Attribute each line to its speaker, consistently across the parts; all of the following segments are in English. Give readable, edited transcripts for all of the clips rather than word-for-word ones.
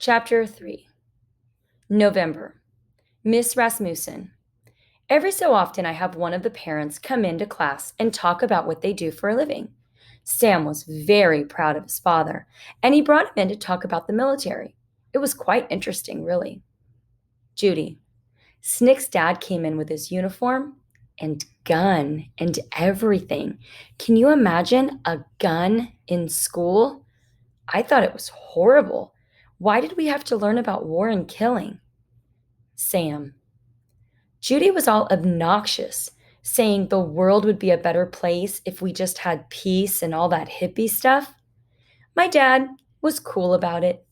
Speaker 1: Chapter 3 November. Miss Rasmussen. Every so often, I have one of the parents come into class and talk about what they do for a living. Sam was very proud of his father, and he brought him in to talk about the military. It was quite interesting, really. Judy. Snick's dad came in with his uniform and gun and everything. Can you imagine a gun in school? I thought it was horrible. Why did we have to learn about war and killing? Sam. Judy was all obnoxious, saying the world would be a better place if we just had peace and all that hippie stuff. My dad was cool about it.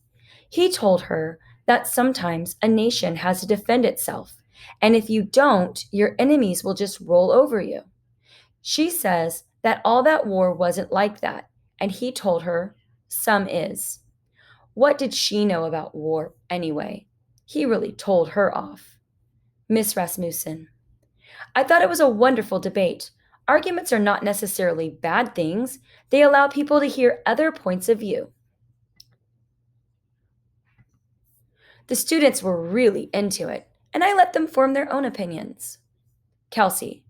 Speaker 1: He told her that sometimes a nation has to defend itself, and if you don't, your enemies will just roll over you. She says that all that war wasn't like that, and he told her some is. What did she know about war anyway? He really told her off. Miss Rasmussen. I thought it was a wonderful debate. Arguments are not necessarily bad things, they allow people to hear other points of view. The students were really into it, and I let them form their own opinions. Kelsey.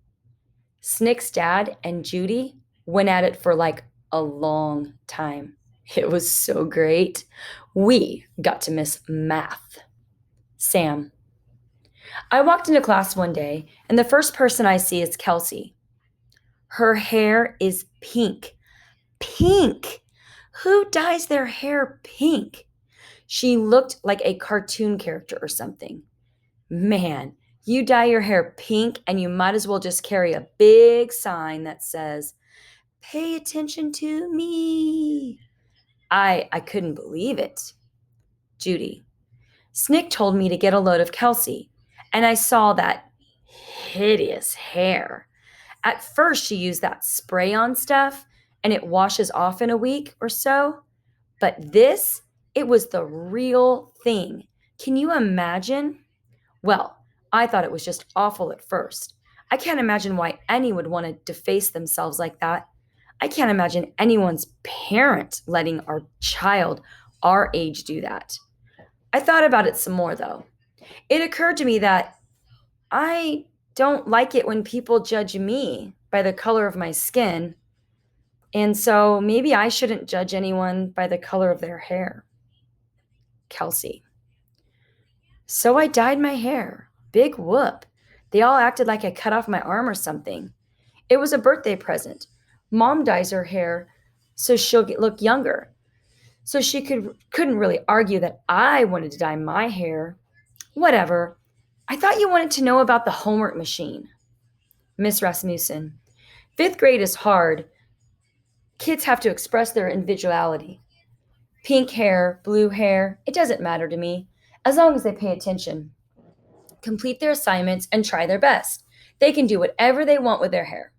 Speaker 1: Snick's dad and Judy went at it for like a long time. It was so great. We got to miss math. Sam. I walked into class one day, and the first person I see is Kelsey. Her hair is pink. Pink! Who dyes their hair pink? She looked like a cartoon character or something. Man, you dye your hair pink and you might as well just carry a big sign that says, "Pay attention to me." I couldn't believe it. Judy. Snick told me to get a load of Kelsey, and I saw that hideous hair. At first, she used that spray on stuff, and it washes off in a week or so. But this, it was the real thing. Can you imagine? Well, I thought it was just awful at first. I can't imagine why anyone would want to deface themselves like that. I can't imagine anyone's parent letting our child our age do that. I thought about it some more, though. It occurred to me that I don't like it when people judge me by the color of my skin, and so maybe I shouldn't judge anyone by the color of their hair. Kelsey. So I dyed my hair. Big whoop. They all acted like I cut off my arm or something. It was a birthday present. Mom dyes her hair so look younger. So she couldn't really argue that I wanted to dye my hair. Whatever. I thought you wanted to know about the homework machine. Miss Rasmussen. Fifth grade is hard. Kids have to express their individuality. Pink hair, blue hair, it doesn't matter to me, as long as they pay attention, complete their assignments, and try their best. They can do whatever they want with their hair.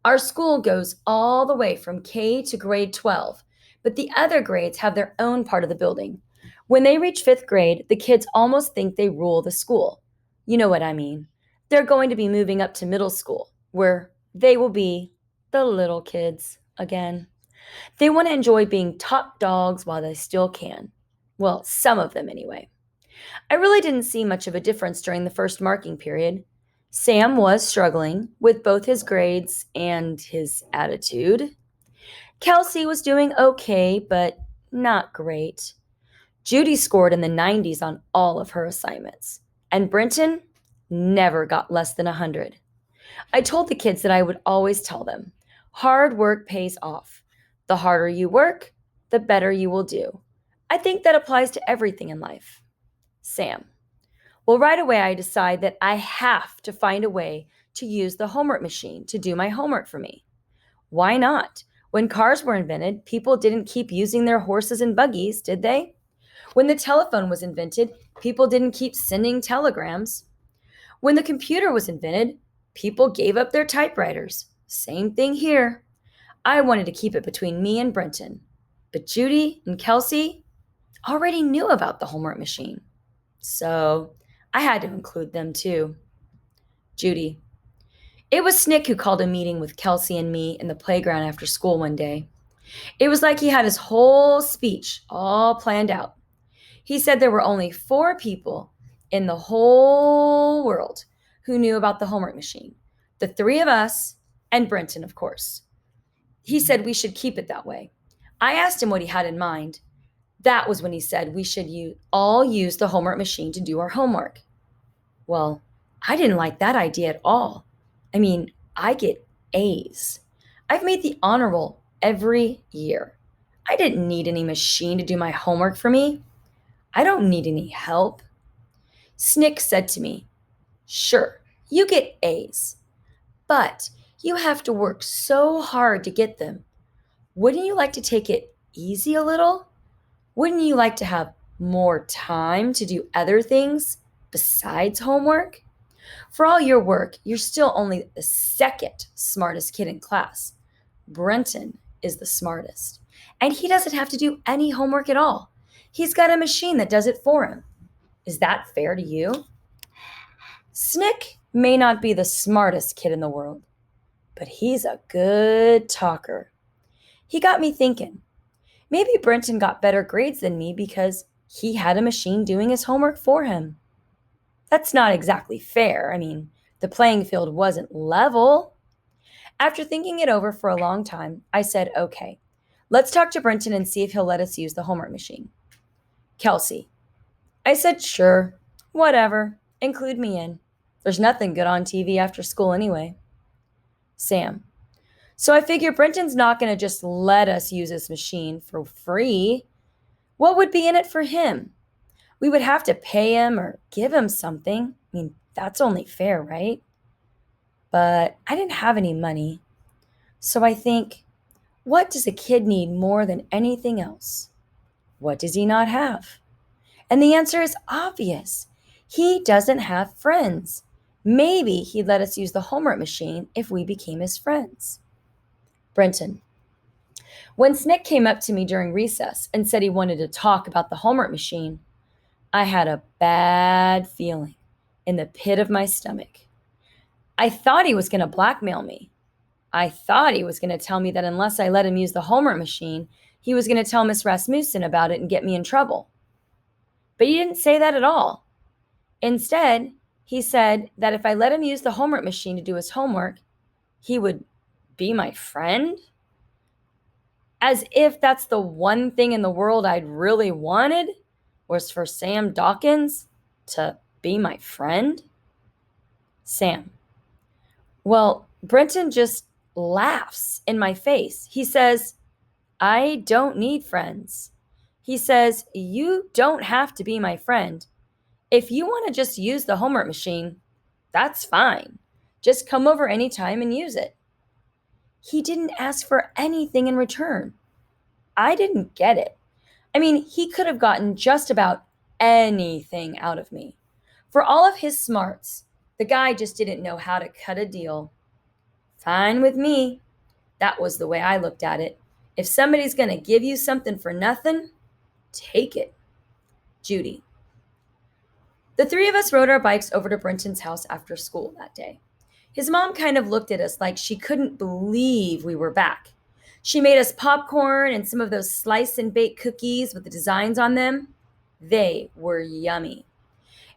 Speaker 1: Our school goes all the way from K to grade 12, but the other grades have their own part of the building. When they reach fifth grade, the kids almost think they rule the school. You know what I mean. They're going to be moving up to middle school, where they will be the little kids again. They want to enjoy being top dogs while they still can. Well, some of them anyway. I really didn't see much of a difference during the first marking period. Sam was struggling with both his grades and his attitude. Kelsey was doing okay, but not great. Judy scored in the 90s on all of her assignments, and Brenton never got less than 100. I told the kids that I would always tell them, hard work pays off. The harder you work, the better you will do. I think that applies to everything in life. Sam. Well, right away, I decide that I have to find a way to use the homework machine to do my homework for me. Why not? When cars were invented, people didn't keep using their horses and buggies, did they? When the telephone was invented, people didn't keep sending telegrams. When the computer was invented, people gave up their typewriters. Same thing here. I wanted to keep it between me and Brenton, but Judy and Kelsey already knew about the homework machine. So I had to include them too. Judy. It was Snick who called a meeting with Kelsey and me in the playground after school one day. It was like he had his whole speech all planned out. He said there were only 4 people in the whole world who knew about the homework machine: the 3 of us and Brenton, of course. He said we should keep it that way. I asked him what he had in mind. That was when he said we should all use the homework machine to do our homework. Well, I didn't like that idea at all. I mean, I get A's. I've made the honor roll every year. I didn't need any machine to do my homework for me. I don't need any help. Snick said to me, "Sure, you get A's, but you have to work so hard to get them. Wouldn't you like to take it easy a little? Wouldn't you like to have more time to do other things besides homework? For all your work, you're still only the second smartest kid in class. Brenton is the smartest, and he doesn't have to do any homework at all. He's got a machine that does it for him. Is that fair to you?" Snick may not be the smartest kid in the world, but he's a good talker. He got me thinking. Maybe Brenton got better grades than me because he had a machine doing his homework for him. That's not exactly fair. I mean, the playing field wasn't level. After thinking it over for a long time, I said, "Okay, let's talk to Brenton and see if he'll let us use the homework machine." "Kelsey." I said, "Sure, whatever, include me in. There's nothing good on TV after school anyway." "Sam." "So I figure Brenton's not going to just let us use his machine for free. What would be in it for him? We would have to pay him or give him something. I mean, that's only fair, right?" But I didn't have any money. So I think, what does a kid need more than anything else? What does he not have? And the answer is obvious. He doesn't have friends. Maybe he'd let us use the homework machine if we became his friends. Brenton. When Snick came up to me during recess and said he wanted to talk about the homework machine, I had a bad feeling in the pit of my stomach. I thought he was going to blackmail me. I thought he was going to tell me that unless I let him use the homework machine, he was going to tell Miss Rasmussen about it and get me in trouble. But he didn't say that at all. Instead, he said that if I let him use the homework machine to do his homework, he would be my friend? As if that's the one thing in the world I'd really wanted, was for Sam Dawkins to be my friend? Sam. Well, Brenton just laughs in my face. He says, "I don't need friends." He says, "You don't have to be my friend. If you want to just use the homework machine, that's fine. Just come over anytime and use it." He didn't ask for anything in return. I didn't get it. I mean, he could have gotten just about anything out of me. For all of his smarts, the guy just didn't know how to cut a deal. Fine with me. That was the way I looked at it. If somebody's going to give you something for nothing, take it. Judy. The 3 of us rode our bikes over to Brenton's house after school that day. His mom kind of looked at us like she couldn't believe we were back. She made us popcorn and some of those slice and bake cookies with the designs on them. They were yummy.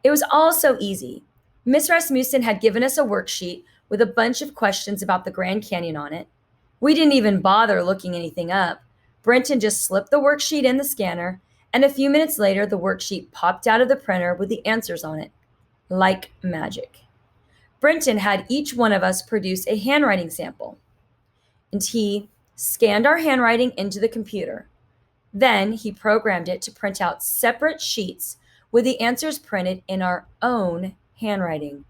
Speaker 1: It was all so easy. Miss Rasmussen had given us a worksheet with a bunch of questions about the Grand Canyon on it. We didn't even bother looking anything up. Brenton just slipped the worksheet in the scanner, and a few minutes later, the worksheet popped out of the printer with the answers on it, like magic. Brenton had each one of us produce a handwriting sample, and he scanned our handwriting into the computer. Then he programmed it to print out separate sheets with the answers printed in our own handwriting.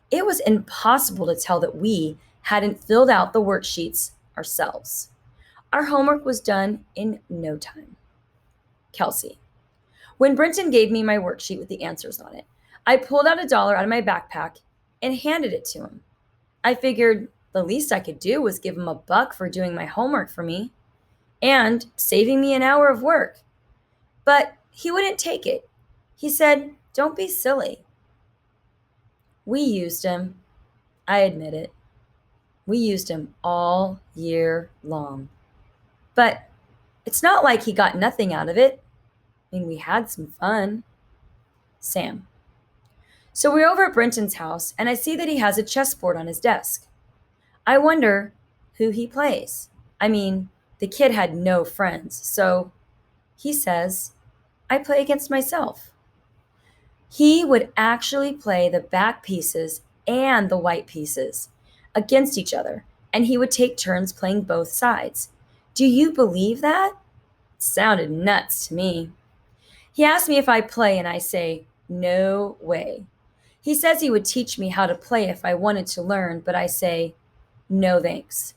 Speaker 1: It was impossible to tell that we hadn't filled out the worksheets ourselves. Our homework was done in no time. Kelsey. When Brenton gave me my worksheet with the answers on it, I pulled out $1 out of my backpack and handed it to him. I figured the least I could do was give him $1 for doing my homework for me and saving me an hour of work. But he wouldn't take it. He said, "Don't be silly." We used him. I admit it. We used him all year long. But it's not like he got nothing out of it. I mean, we had some fun. Sam. So we're over at Brenton's house, and I see that he has a chessboard on his desk. I wonder who he plays. I mean, the kid had no friends, so he says, I play against myself. He would actually play the back pieces and the white pieces against each other, and he would take turns playing both sides. Do you believe that? Sounded nuts to me. He asked me if I play, and I say, no way. He says he would teach me how to play if I wanted to learn, but I say, no thanks.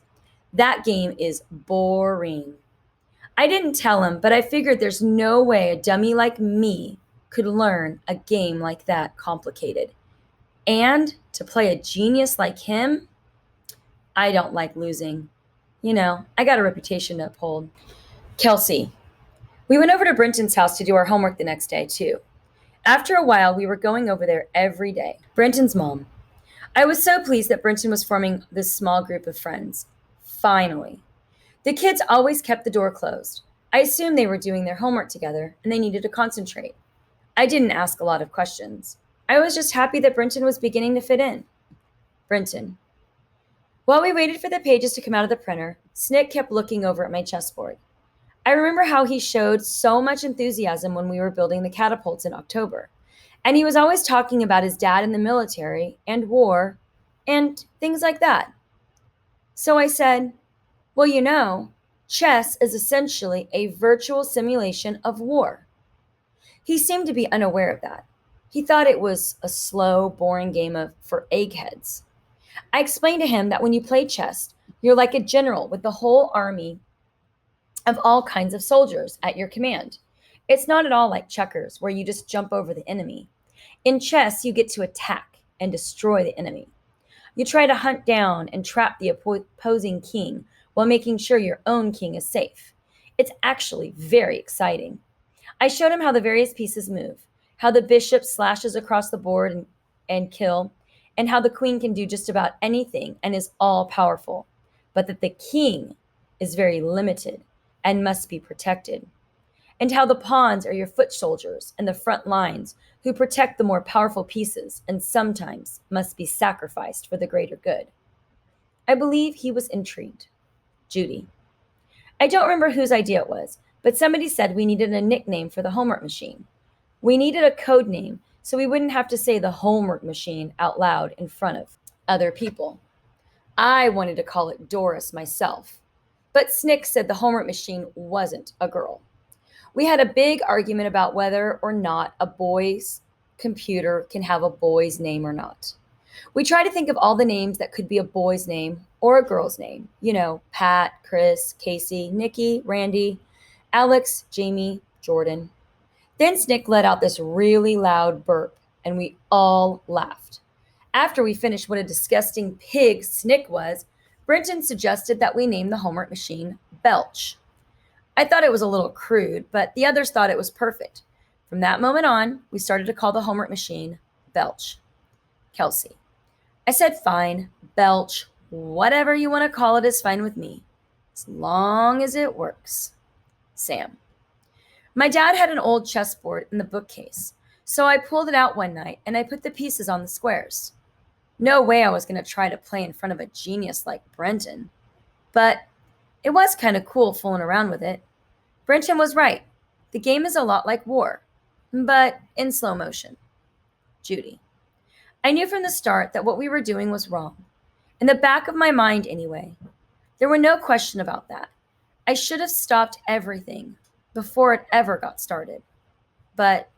Speaker 1: That game is boring. I didn't tell him, but I figured there's no way a dummy like me could learn a game like that complicated. And to play a genius like him, I don't like losing. You know, I got a reputation to uphold. Kelsey. We went over to Brenton's house to do our homework the next day, too. After a while, we were going over there every day. Brenton's mom. I was so pleased that Brenton was forming this small group of friends. Finally. The kids always kept the door closed. I assumed they were doing their homework together and they needed to concentrate. I didn't ask a lot of questions. I was just happy that Brenton was beginning to fit in. Brenton. While we waited for the pages to come out of the printer, Snick kept looking over at my chessboard. I remember how he showed so much enthusiasm when we were building the catapults in October. And he was always talking about his dad in the military and war and things like that. So I said, well, you know, chess is essentially a virtual simulation of war. He seemed to be unaware of that. He thought it was a slow, boring game for eggheads. I explained to him that when you play chess, you're like a general with the whole army of all kinds of soldiers at your command. It's not at all like checkers, where you just jump over the enemy. In chess, you get to attack and destroy the enemy. You try to hunt down and trap the opposing king while making sure your own king is safe. It's actually very exciting. I showed him how the various pieces move, how the bishop slashes across the board and kill, and how the queen can do just about anything and is all powerful, but that the king is very limited and must be protected, and how the pawns are your foot soldiers and the front lines who protect the more powerful pieces and sometimes must be sacrificed for the greater good. I believe he was intrigued. Judy. I don't remember whose idea it was, but somebody said we needed a nickname for the homework machine. We needed a code name so we wouldn't have to say the homework machine out loud in front of other people. I wanted to call it Doris myself, but Snick said the homework machine wasn't a girl. We had a big argument about whether or not a boy's computer can have a boy's name or not. We tried to think of all the names that could be a boy's name or a girl's name. You know, Pat, Chris, Casey, Nikki, Randy, Alex, Jamie, Jordan. Then Snick let out this really loud burp, and we all laughed. After we finished what a disgusting pig Snick was, Brenton suggested that we name the homework machine Belch. I thought it was a little crude, but the others thought it was perfect. From that moment on, we started to call the homework machine Belch. Kelsey. I said, fine, Belch, whatever you want to call it is fine with me, as long as it works. Sam. My dad had an old chessboard in the bookcase, so I pulled it out one night and I put the pieces on the squares. No way I was going to try to play in front of a genius like Brenton, but it was kind of cool fooling around with it. Brenton was right. The game is a lot like war, but in slow motion. Judy. I knew from the start that what we were doing was wrong. In the back of my mind, anyway. There were no question about that. I should have stopped everything before it ever got started. But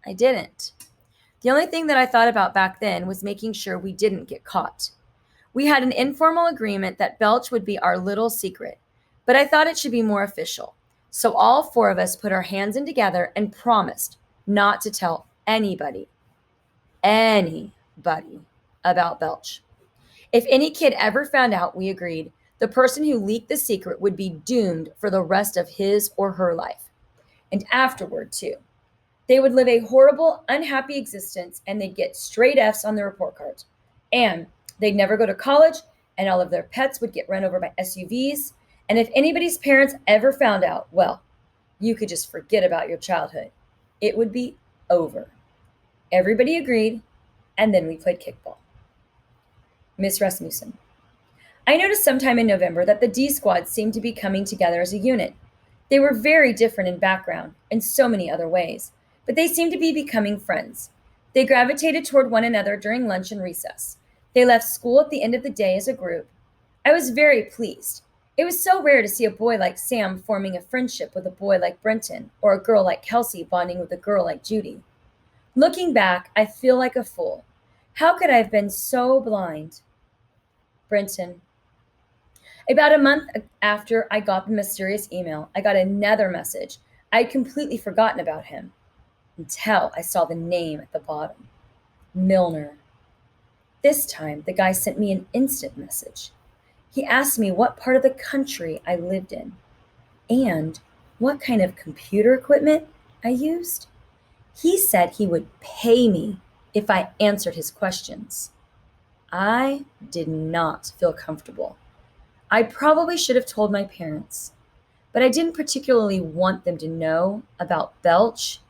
Speaker 1: I didn't. The only thing that I thought about back then was making sure we didn't get caught. We had an informal agreement that Belch would be our little secret, but I thought it should be more official. So all four of us put our hands in together and promised not to tell anybody about Belch. If any kid ever found out, we agreed, the person who leaked the secret would be doomed for the rest of his or her life. And afterward, too. They would live a horrible, unhappy existence and they'd get straight Fs on their report cards. And they'd never go to college and all of their pets would get run over by SUVs. And if anybody's parents ever found out, well, you could just forget about your childhood. it would be over. Everybody agreed, and then we played kickball. Miss Rasmussen. I noticed sometime in November that the D squad seemed to be coming together as a unit. They were very different in background in so many other ways, but they seemed to be becoming friends. They gravitated toward one another during lunch and recess. They left school at the end of the day as a group. I was very pleased. It was so rare to see a boy like Sam forming a friendship with a boy like Brenton, or a girl like Kelsey bonding with a girl like Judy. Looking back, I feel like a fool. How could I have been so blind? Brenton. About a month after I got the mysterious email, I got another message. I had completely forgotten about him until I saw the name at the bottom. Milner. This time, the guy sent me an instant message. He asked me what part of the country I lived in and what kind of computer equipment I used. He said he would pay me if I answered his questions. I did not feel comfortable. I probably should have told my parents, but I didn't particularly want them to know about Belch,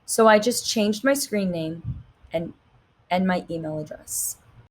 Speaker 1: so I just changed my screen name and my email address.